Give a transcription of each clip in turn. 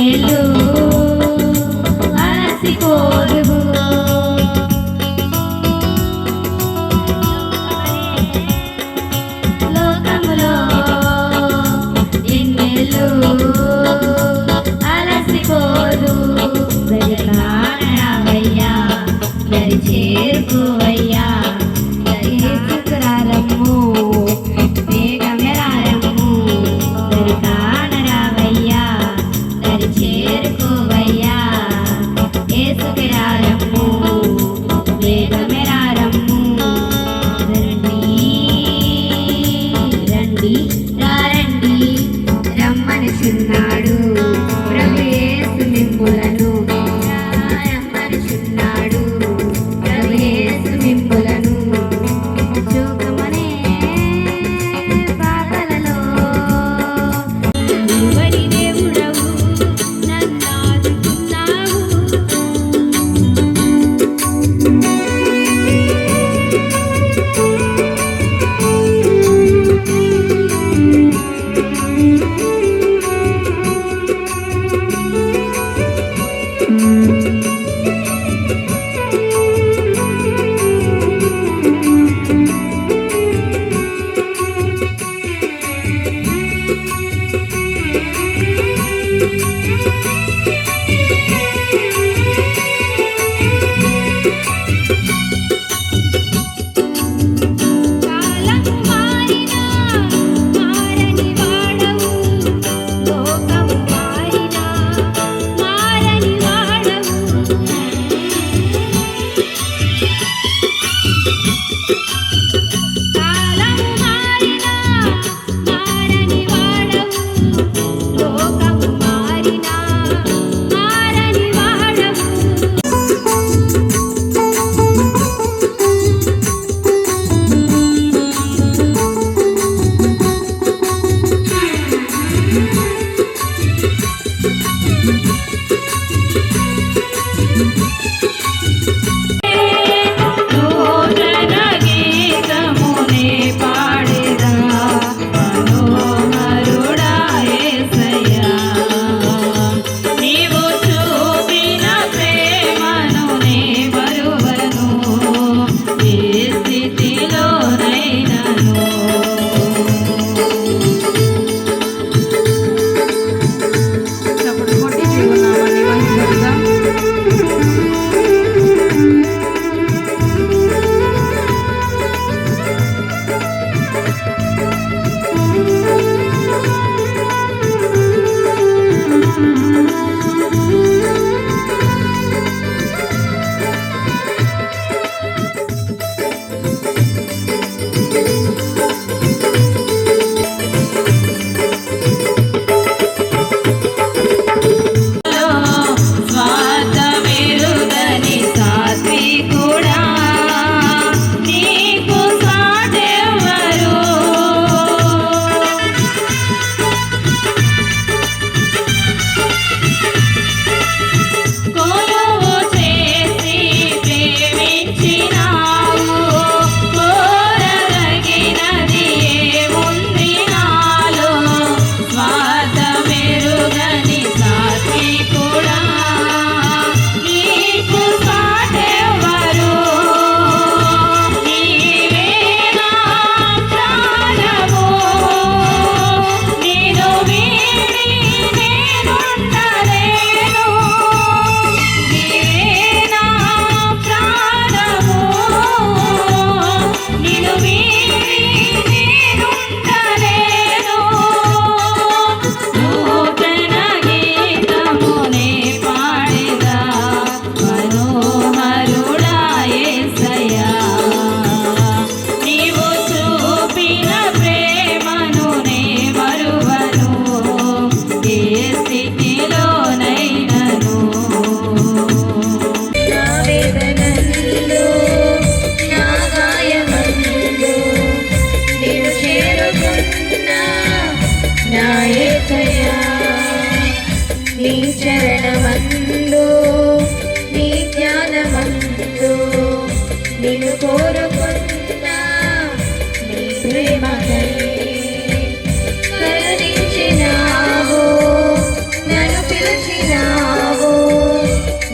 ఇన్నేళ్ళు అలసిపోదువు లోకములో ఇన్నేళ్ళు అలసిపోదు కానరావయ్యా దరి చేరుకోవయ్యా దరి చేసుకురారమ్ము వేగమే రారమ్ము దరి కానరావయ్యా దరి చేరుకోవయ్యా ఏసుకురారమ్ము వేగమే రారమ్ము రండి రండి రండి రమ్మనుచున్నాడు ప్రభు యేసు మిమ్ములను రమ్మనుచున్నాడు ప్రభు యేసు మిమ్ములను శోకమనే బాధలలో నీవడి దేవుడవు నన్ను ఆదుకున్నావు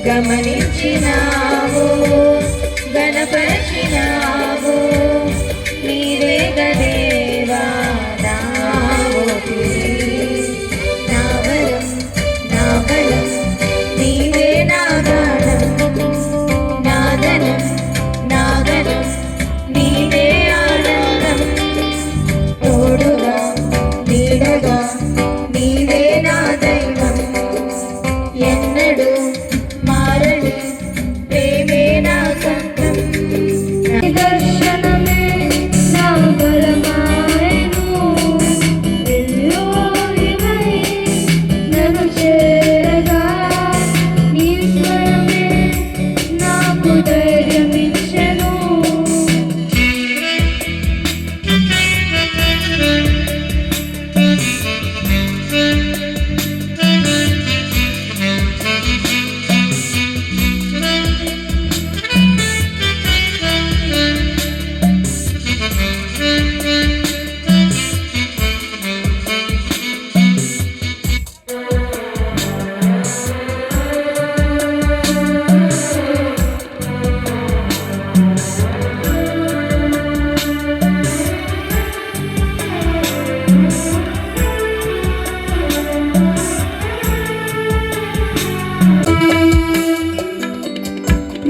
గమనించినావు, గణపరిచినావు. నీవే గదేవా నా ఊపిరి, నా వరం, నా బలం, నీవే నా గానం, నా ధనం, నా గణం, నీవే ఆనందం. తోడుగా నీడగా నీవే నా దైవం, ఎన్నడు మారని ప్రేమే నా సొంతం. దర్శనమే నా బలమాయను, ఎల్లోరివై నన్ను చేరగా, నీ స్వరమే నాకు ధైర్యమిచ్చెను.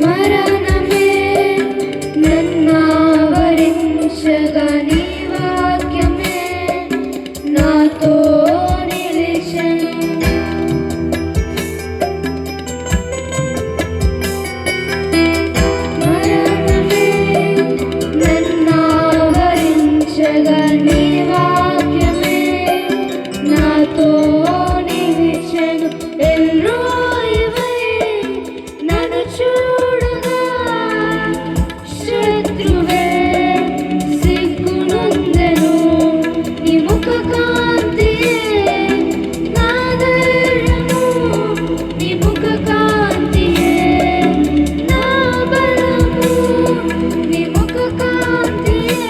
మరణమే నన్నావరించగా, నీ వాక్యమే నాతో నిలిచెను. మరణమే నన్నావరించగా, నీ వాక్యమే నాతో నిలిచెను. ఎల్రోయివై నన్ను చూడగా, శత్రువే సిగ్గునొందెను. నీ ముఖ కాంతియే నా ధైర్యము, నీ ముఖ కాంతియే నా బలము, నీ ముఖ కాంతియే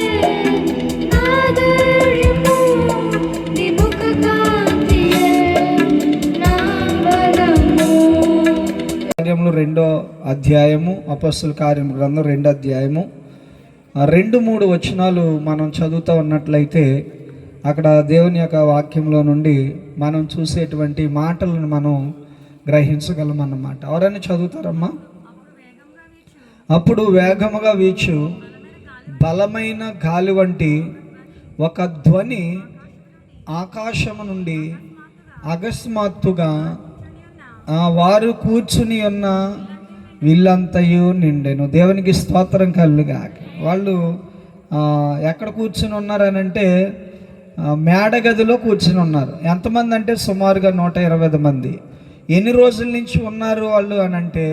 నా ధైర్యము, నీ ముఖ కాంతియే నా బలము. కార్యములు 2వ అధ్యాయము, అపొస్తలుల కార్యముల గ్రంథం 2వ అధ్యాయము 2-3 వచనాలు మనం చదువుతూ ఉన్నట్లయితే అక్కడ దేవుని యొక్క వాక్యంలో నుండి మనం చూసేటువంటి మాటలను మనం గ్రహించగలమన్నమాట. ఎవరైనా చదువుతారమ్మా? అప్పుడు వేగముగా వీచు బలమైన గాలి వంటి ఒక ధ్వని ఆకాశము నుండి అకస్మాత్తుగా వారు కూర్చుని ఉన్న వీళ్ళంతయు నిండెను. దేవునికి స్తోత్రం కలుగా. వాళ్ళు ఎక్కడ కూర్చుని ఉన్నారనంటే మేడగదిలో కూర్చుని ఉన్నారు. ఎంతమంది అంటే సుమారుగా 120 మంది. ఎన్ని రోజుల నుంచి ఉన్నారు వాళ్ళు అని అంటే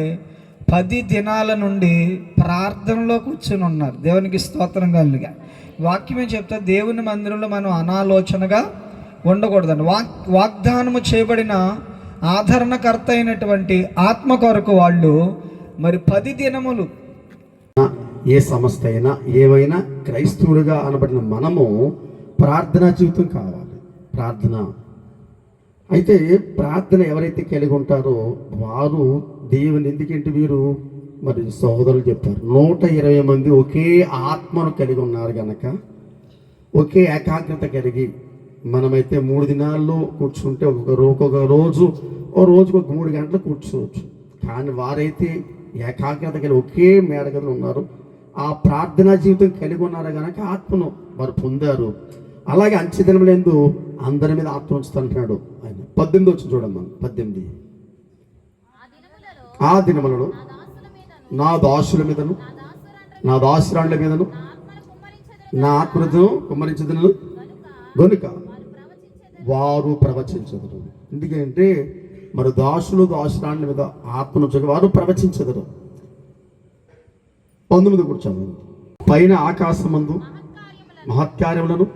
10 దినాల నుండి ప్రార్థనలో కూర్చుని ఉన్నారు. దేవునికి స్తోత్రం కలుగా. వాక్యమే చెప్తా, దేవుని మందిరంలో మనం అనాలోచనగా ఉండకూడదండి. వాగ్దానము చేయబడిన ఆదరణకర్త అయినటువంటి ఆత్మ కొరకు వాళ్ళు మరి 10 దినములు. ఏ సంస్థ అయినా ఏవైనా క్రైస్తవులుగా అనబడిన మనము ప్రార్థనా జీవితం కావాలి. ప్రార్థన అయితే ప్రార్థన ఎవరైతే కలిగి ఉంటారో వారు దేవుని, ఎందుకంటే వీరు మరి సహోదరులు చెప్పారు 120 మంది ఒకే ఆత్మను కలిగి ఉన్నారు కనుక ఒకే ఏకాగ్రత కలిగి మనమైతే 3 దినాల్లో కూర్చుంటే ఒక్కొక్క రోజుకు 3 గంటలు కూర్చోవచ్చు. కానీ వారైతే ఏకాగ్రత కలిగి ఒకే మేడగదిలో ఉన్నారు. ఆ ప్రార్థనా జీవితం కలిగి ఉన్నారు కనుక ఆత్మను వారు పొందారు. అలాగే అంచెదినములందు అందరి మీద ఆత్మ ఉంచుతుంటున్నాడు ఆయన. 18 వచ్చి చూడమ్మా. 18 ఆ దినములలో నా దాసుల మీదను నా దాసురాండ్ల మీదను నా ఆత్మను కుమ్మరించదును గనుక వారు ప్రవచించదురు. ఎందుకంటే మరి దాసులు దాసురాండ్ల మీద ఆత్మను వారు ప్రవచించదురు. 19 కూర్చోండి. పైన ఆకాశమందు మహత్కార్యములను,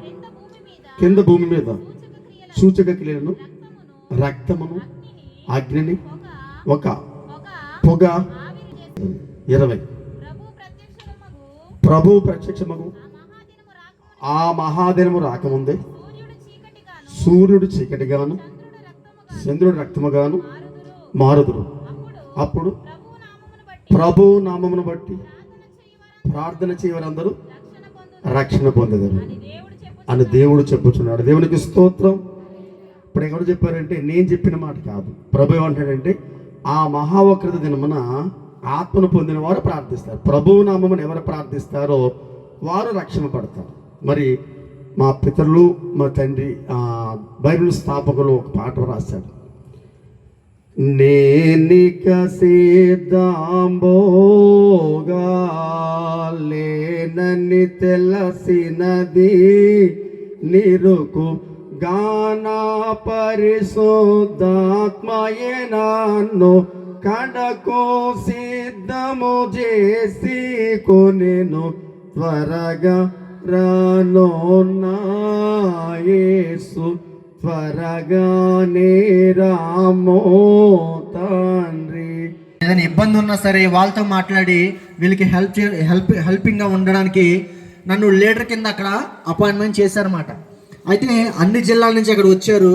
కింద భూమి మీద సూచక క్రియలను, రక్తమును, అగ్నిని, ఒక పొగ. 20 ప్రభు ప్రత్యక్షమగు ఆ మహాదినము రాకముందే సూర్యుడు చీకటిగాను చంద్రుడు రక్తముగాను మారుదురు. అప్పుడు ప్రభు నామమును బట్టి ప్రార్థన చేయవారందరూ రక్షణ పొందెదరు అని దేవుడు చెప్పుచున్నాడు. దేవునికి స్తోత్రం. ఇప్పుడు ఎవరు చెప్పారంటే నేను చెప్పిన మాట కాదు. ప్రభు ఏమంటాడంటే ఆ మహావక్రత దినమున ఆత్మను పొందిన వారు ప్రార్థిస్తారు. ప్రభువు నామమును ఎవరు ప్రార్థిస్తారో వారు రక్షణ పడతారు. మరి మా పితరులు మా తండ్రి బైబిల్ స్థాపకులు ఒక పాట రాశాడు. నేనిక సిద్ధాంబోగా లేనని తెలిసినది నిరుకు గాన పరిశుద్ధాత్మయే నన్ను కడకు సిద్ధము చేసి కొనెను త్వరగా రానో నా యేసు త్వరగానే రామో తండ్రి. ఏదైనా ఇబ్బంది ఉన్నా సరే వాళ్ళతో మాట్లాడి వీళ్ళకి హెల్పింగ్గా ఉండడానికి నన్ను లీడర్ కింద అక్కడ అపాయింట్మెంట్ చేశారన్నమాట. అయితే అన్ని జిల్లాల నుంచి అక్కడ వచ్చారు.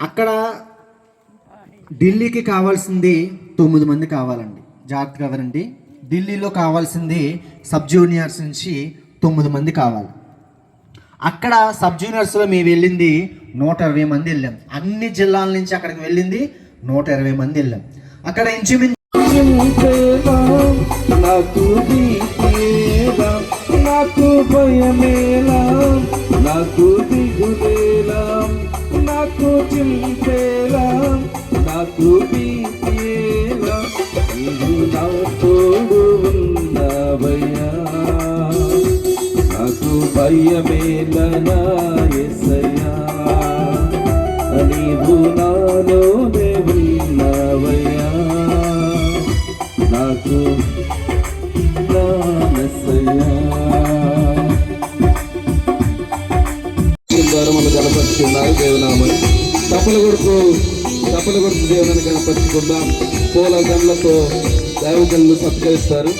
అక్కడ ఢిల్లీకి కావాల్సింది 9 మంది కావాలండి. జాగ్రత్తగా వినండి. ఢిల్లీలో కావాల్సింది సబ్ జూనియర్స్ నుంచి 9 మంది కావాలి. అక్కడ సబ్ జూనియర్స్లో మేము వెళ్ళింది 120 మంది వెళ్ళాం. అన్ని జిల్లాల నుంచి అక్కడికి వెళ్ళింది 120 మంది వెళ్ళాం. అక్కడ ఇంచుమించు నాకు భయమేలా, నాకు దిగులేలా, నాకు చింతేలా, నాకు భీతియేలా, నీవు నా తోడు ఉన్నావయ్యా. నాకు భయమేలా నా యేసయ్యా, నీవు నాలోనే ఉన్నావయ్యా. నాకు మనం కనపరుచుకున్నారు దేవునామని. తప్పులు కొడుకు దేవుని కనపరుచుకుందాం. పూల గండ్లతో దైవజనులు సత్కరిస్తారు.